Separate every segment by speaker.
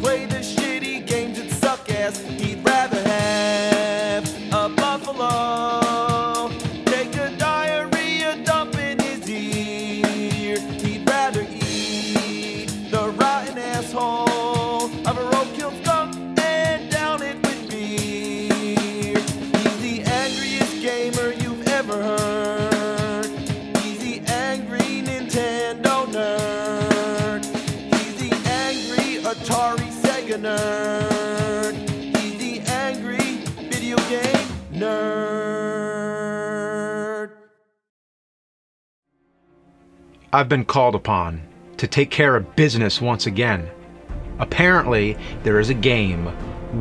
Speaker 1: play the shitty games that suck ass. He'd rather have a buffalo take a diarrhea dump in his ear. He'd rather eat the rotten asshole of a roadkill skunk and down it with beer. He's the angriest gamer you've ever heard. He's the angry Nintendo nerd. He's the angry Atari Sega nerd. He's the angry video game nerd.
Speaker 2: I've been called upon to take care of business once again. Apparently, there is a game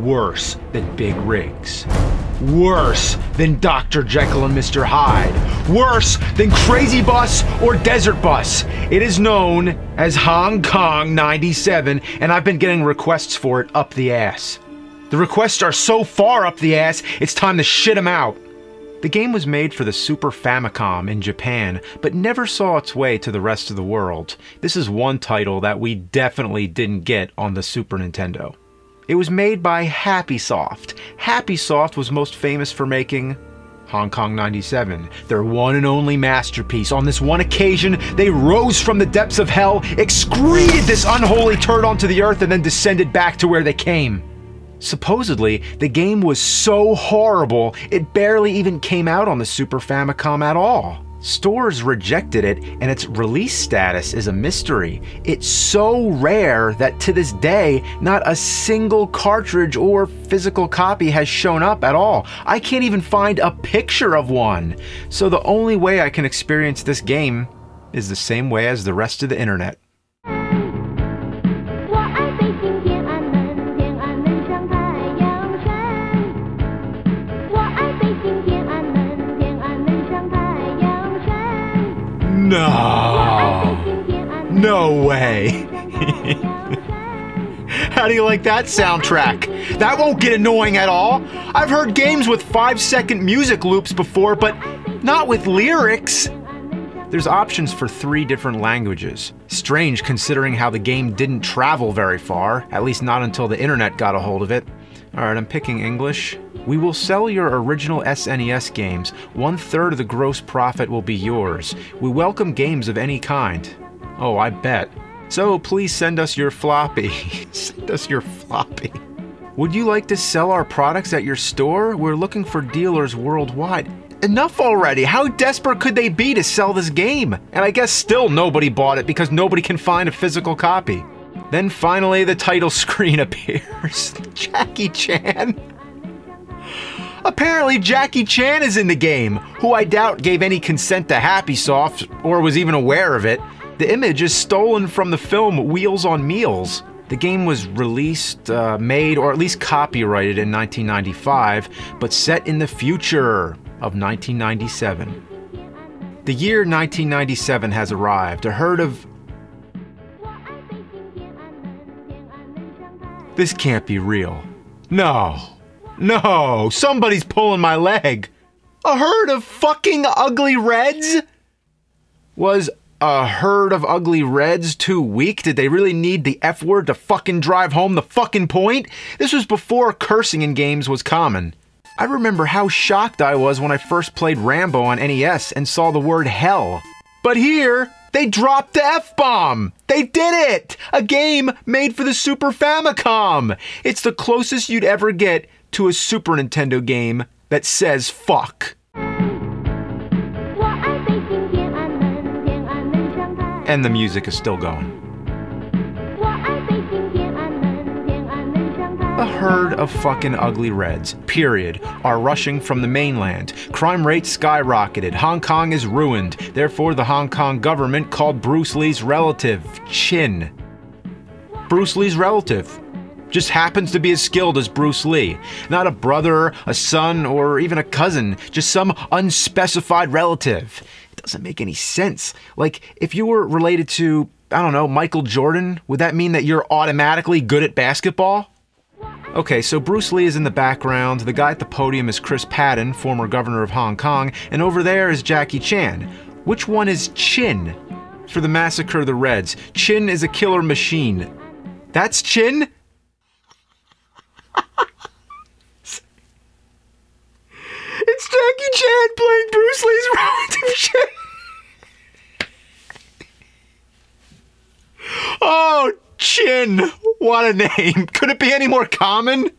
Speaker 2: worse than Big Rigs. Worse than Dr. Jekyll and Mr. Hyde. Worse than Crazy Bus or Desert Bus. It is known as Hong Kong 97, and I've been getting requests for it up the ass. The requests are so far up the ass, it's time to shit them out. The game was made for the Super Famicom in Japan, but never saw its way to the rest of the world. This is one title that we definitely didn't get on the Super Nintendo. It was made by Happysoft. Happysoft was most famous for making Hong Kong 97, their one and only masterpiece. On this one occasion, they rose from the depths of hell, excreted this unholy turd onto the earth, and then descended back to where they came. Supposedly, the game was so horrible, it barely even came out on the Super Famicom at all. Stores rejected it, and its release status is a mystery. It's so rare that to this day, not a single cartridge or physical copy has shown up at all. I can't even find a picture of one. So the only way I can experience this game is the same way as the rest of the internet. No way. How do you like that soundtrack? That won't get annoying at all. I've heard games with 5-second music loops before, but not with lyrics. There's options for 3 different languages. Strange considering how the game didn't travel very far, at least not until the internet got a hold of it. Alright, I'm picking English. We will sell your original SNES games. 1/3 of the gross profit will be yours. We welcome games of any kind. Oh, I bet. So please send us your floppy. Send us your floppy. Would you like to sell our products at your store? We're looking for dealers worldwide. Enough already! How desperate could they be to sell this game? And I guess still nobody bought it because nobody can find a physical copy. Then finally the title screen appears. Jackie Chan. Apparently Jackie Chan is in the game, who I doubt gave any consent to Happysoft or was even aware of it. The image is stolen from the film Wheels on Meals. The game was released, made, or at least copyrighted in 1995, but set in the future of 1997. The year 1997 has arrived. A herd of... This can't be real. No. No, somebody's pulling my leg. A herd of fucking ugly reds? Was a herd of ugly reds too weak? Did they really need the F word to fucking drive home the fucking point? This was before cursing in games was common. I remember how shocked I was when I first played Rambo on NES and saw the word hell. But here, they dropped the F-bomb! They did it! A game made for the Super Famicom! It's the closest you'd ever get to a Super Nintendo game that says fuck. And the music is still going. A herd of fucking ugly reds, period, are rushing from the mainland. Crime rates skyrocketed. Hong Kong is ruined. Therefore, the Hong Kong government called Bruce Lee's relative, Chin. Bruce Lee's relative. Just happens to be as skilled as Bruce Lee. Not a brother, a son, or even a cousin. Just some unspecified relative. It doesn't make any sense. Like, if you were related to, I don't know, Michael Jordan, would that mean that you're automatically good at basketball? Okay, so Bruce Lee is in the background, the guy at the podium is Chris Patton, former governor of Hong Kong, and over there is Jackie Chan. Which one is Chin? For the Massacre of the Reds, Chin is a killer machine. That's Chin? Jackie Chan playing Bruce Lee's relative Chin. Oh, Chin. What a name. Could it be any more common?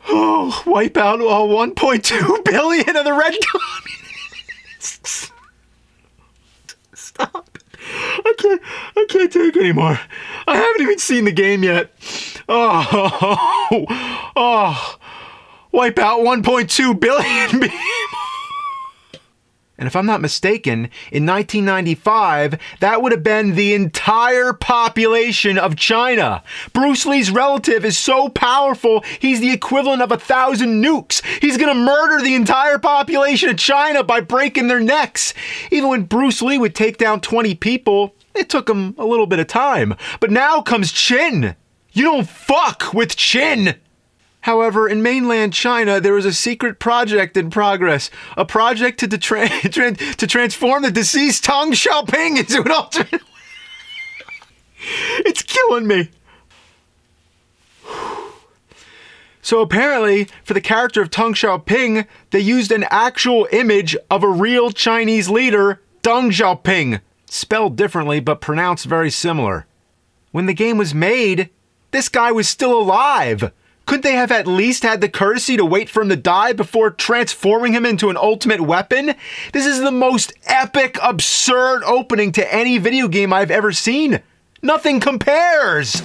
Speaker 2: Oh, wipe out all 1.2 billion of the red communists. Stop. I can't take anymore. I haven't even seen the game yet. Oh, wipe out 1.2 billion people. And if I'm not mistaken, in 1995, that would have been the entire population of China. Bruce Lee's relative is so powerful, he's the equivalent of 1,000 nukes. He's gonna murder the entire population of China by breaking their necks. Even when Bruce Lee would take down 20 people, it took him a little bit of time. But now comes Chin. You don't fuck with Chin. However, in mainland China, there was a secret project in progress. A project to transform the deceased Deng Xiaoping into an alternate... It's killing me. So apparently, for the character of Deng Xiaoping, they used an actual image of a real Chinese leader, Deng Xiaoping. Spelled differently, but pronounced very similar. When the game was made, this guy was still alive. Couldn't they have at least had the courtesy to wait for him to die before transforming him into an ultimate weapon? This is the most epic, absurd opening to any video game I've ever seen. Nothing compares.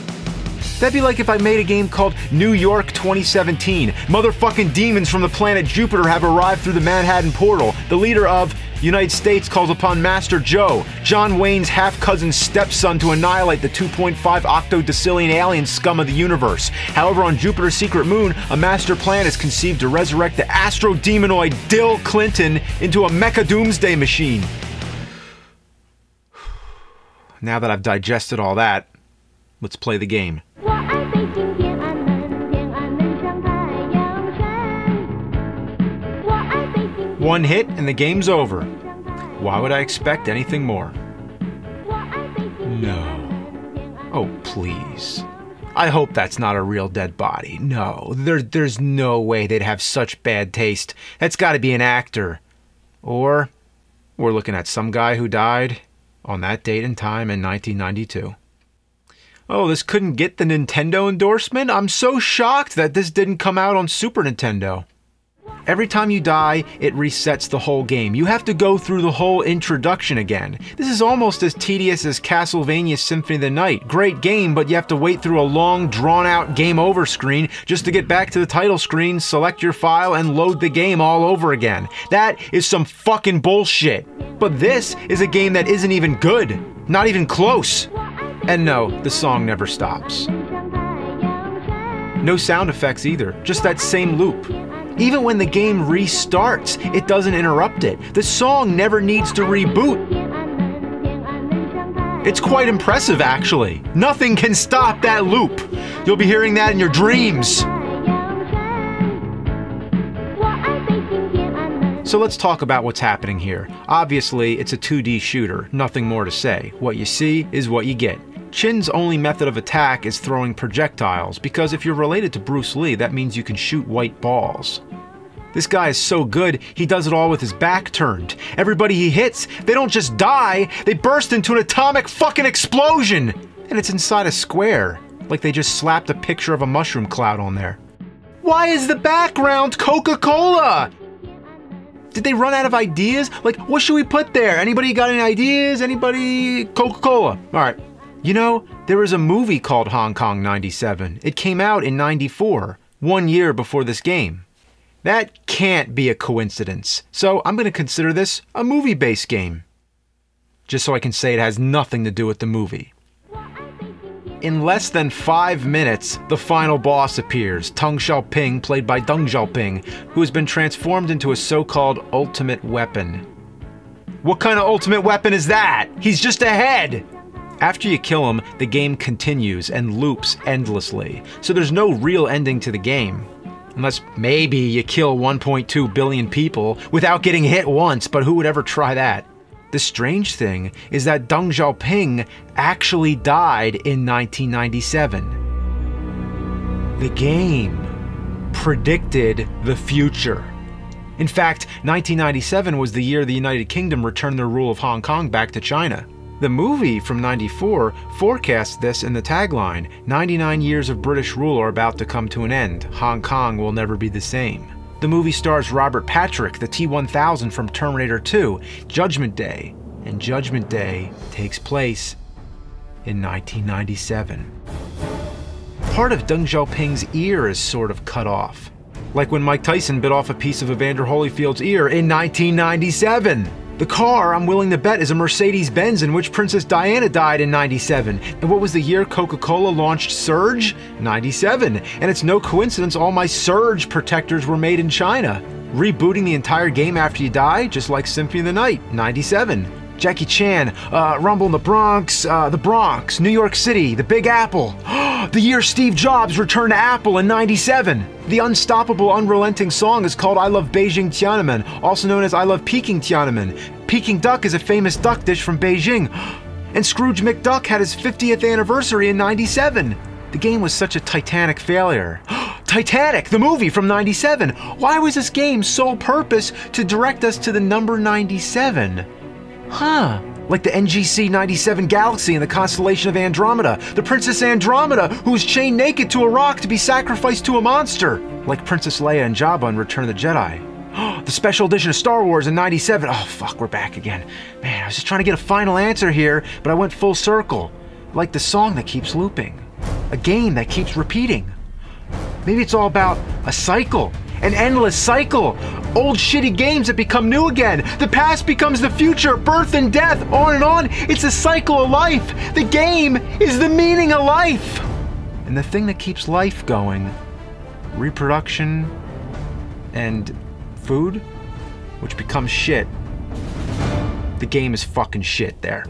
Speaker 2: That'd be like if I made a game called New York 2017. Motherfucking demons from the planet Jupiter have arrived through the Manhattan portal. The leader of United States calls upon Master Joe, John Wayne's half-cousin's stepson, to annihilate the 2.5 octodecillion alien scum of the universe. However, on Jupiter's secret moon, a master plan is conceived to resurrect the astro-demonoid Dill Clinton into a mecha doomsday machine. Now that I've digested all that, let's play the game. One hit and the game's over. Why would I expect anything more? No. Oh, please. I hope that's not a real dead body. No, there's no way they'd have such bad taste. That's gotta be an actor. Or we're looking at some guy who died on that date and time in 1992. Oh, this couldn't get the Nintendo endorsement? I'm so shocked that this didn't come out on Super Nintendo. Every time you die, it resets the whole game. You have to go through the whole introduction again. This is almost as tedious as Castlevania Symphony of the Night. Great game, but you have to wait through a long, drawn-out game over screen just to get back to the title screen, select your file, and load the game all over again. That is some fucking bullshit. But this is a game that isn't even good. Not even close. And no, the song never stops. No sound effects either, just that same loop. Even when the game restarts, it doesn't interrupt it. The song never needs to reboot. It's quite impressive, actually. Nothing can stop that loop. You'll be hearing that in your dreams. So let's talk about what's happening here. Obviously, it's a 2D shooter. Nothing more to say. What you see is what you get. Chin's only method of attack is throwing projectiles, because if you're related to Bruce Lee, that means you can shoot white balls. This guy is so good, he does it all with his back turned. Everybody he hits, they don't just die, they burst into an atomic fucking explosion! And it's inside a square, like they just slapped a picture of a mushroom cloud on there. Why is the background Coca-Cola? Did they run out of ideas? Like, what should we put there? Anybody got any ideas? Anybody? Coca-Cola. Alright. You know, there was a movie called Hong Kong 97. It came out in 94, 1 year before this game. That can't be a coincidence, so I'm going to consider this a movie-based game. Just so I can say it has nothing to do with the movie. In less than 5 minutes, the final boss appears, Deng Xiaoping, played by Deng Xiaoping, who has been transformed into a so-called ultimate weapon. What kind of ultimate weapon is that? He's just a head! After you kill him, the game continues and loops endlessly, so there's no real ending to the game. Unless maybe you kill 1.2 billion people without getting hit once, but who would ever try that? The strange thing is that Deng Xiaoping actually died in 1997. The game predicted the future. In fact, 1997 was the year the United Kingdom returned their rule of Hong Kong back to China. The movie from '94 forecasts this in the tagline, 99 years of British rule are about to come to an end. Hong Kong will never be the same. The movie stars Robert Patrick, the T-1000 from Terminator 2, Judgment Day, and Judgment Day takes place in 1997. Part of Deng Xiaoping's ear is sort of cut off, like when Mike Tyson bit off a piece of Evander Holyfield's ear in 1997. The car, I'm willing to bet, is a Mercedes-Benz in which Princess Diana died in '97. And what was the year Coca-Cola launched Surge? '97. And it's no coincidence all my Surge protectors were made in China. Rebooting the entire game after you die, just like Symphony of the Night, '97. Jackie Chan, Rumble in the Bronx, New York City, the Big Apple. The year Steve Jobs returned to Apple in '97. The unstoppable, unrelenting song is called I Love Beijing Tiananmen, also known as I Love Peking Tiananmen. Peking duck is a famous duck dish from Beijing. And Scrooge McDuck had his 50th anniversary in '97. The game was such a titanic failure. Titanic, the movie from '97. Why was this game's sole purpose to direct us to the number 97? Huh. Like the NGC 97 galaxy in the constellation of Andromeda, the Princess Andromeda, who was chained naked to a rock to be sacrificed to a monster. Like Princess Leia and Jabba in Return of the Jedi. The special edition of Star Wars in '97. Oh fuck, we're back again. Man, I was just trying to get a final answer here, but I went full circle. Like the song that keeps looping. A game that keeps repeating. Maybe it's all about a cycle. An endless cycle. Old shitty games that become new again. The past becomes the future. Birth and death. On and on. It's a cycle of life. The game is the meaning of life. And the thing that keeps life going. Reproduction and food, which becomes shit. The game is fucking shit there.